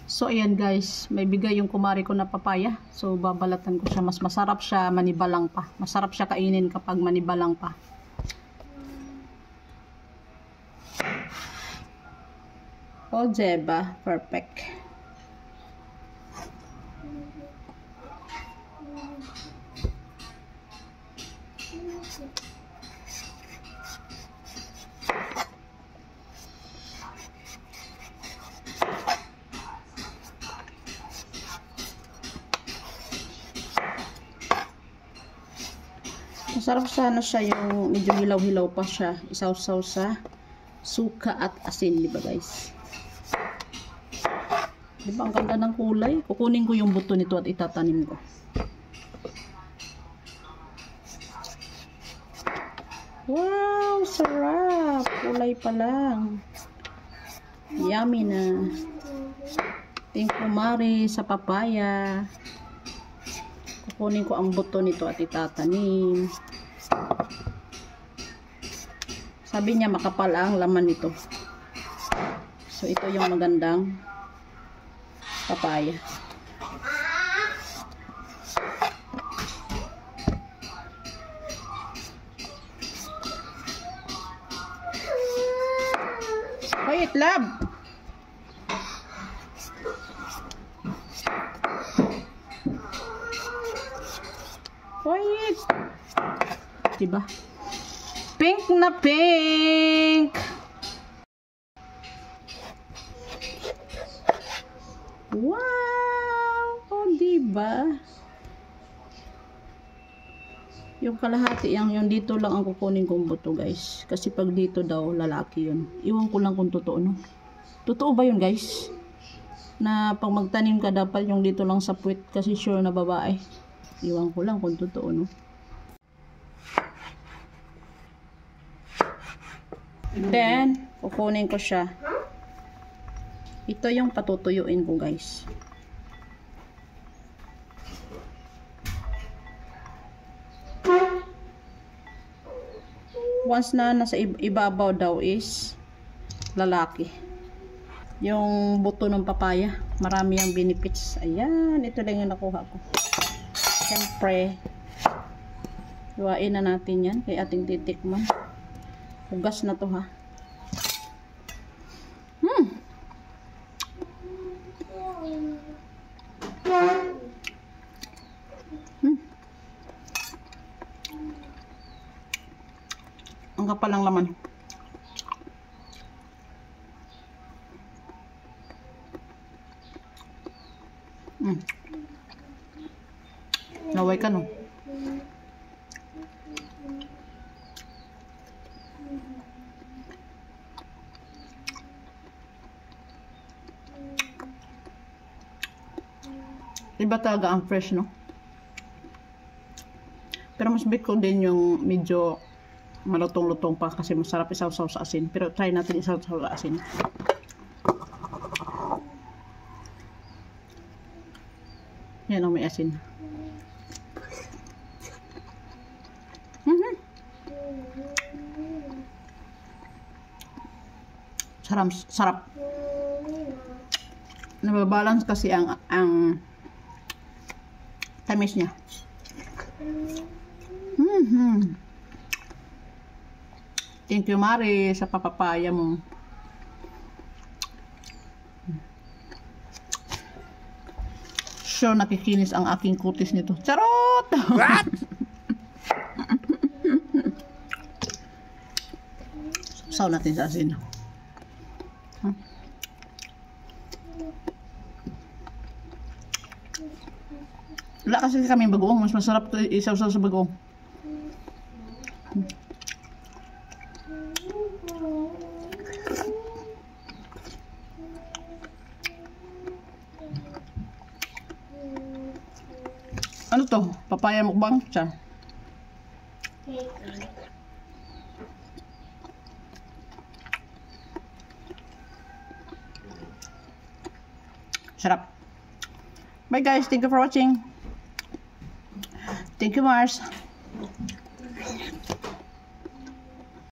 So ayan guys, may bigay yung kumari ko na papaya. So babalatan ko siya, mas masarap siya manibalang pa. Masarap siya kainin kapag manibalang pa. Oh, diba? Perfect. Masarap sana siya yung medyo hilaw-hilaw pa siya. Isaw-saw sa suka at asin, di ba guys? Di ba ang ganda ng kulay? Kukunin ko yung buto nito at itatanim ko. Wow, sarap! Kulay pa lang. Yummy na. Thank you, Mari, sa papaya. Kukunin ko ang buto nito at itatanim. Sabi niya makapal ang laman nito. So ito yung magandang papaya. Wait, love. Wait. Diba? Pink na pink. Wow! Oh, diba? Yung kalahati, yung dito lang ang kukunin kong buto, guys. Kasi pag dito daw, lalaki yun. Iwan ko lang kung totoo, no? Totoo ba yun, guys? Na pag magtanim ka, dapat yung dito lang sa puwit. Kasi sure na babae. Iwan ko lang kung totoo, no? Then, kukunin ko siya. Ito yung patutuyuin ko, guys. Once na nasa ibabaw daw is lalaki. Yung buto ng papaya, marami ang benefits. Ayan, ito lang yung nakuha ko. Siyempre, iwain na natin yan kay ating titikman. Hugas na to, ha. Ang kapal ng laman. Laway ka, no? Iba talaga ang fresh, no? Pero mas bit ko din yung medyo malutong-lutong pa kasi masarap isaw-saw sa asin. Pero try natin isaw-saw sa asin. Yan ang may asin. Sarap, sarap. Nababalance kasi ang tamis niya. Thank you, Mari, sa papapaya mo. Sure, nakikinis ang aking kutis nito. Charot! What? Saw natin sa asin. Wala kasi kami bagoong. Mas masarap ito isaw-saw sa bagoong. Ano to? Papaya mukbang? Char. Sarap. Bye guys. Thank you for watching. Thank you, Mars.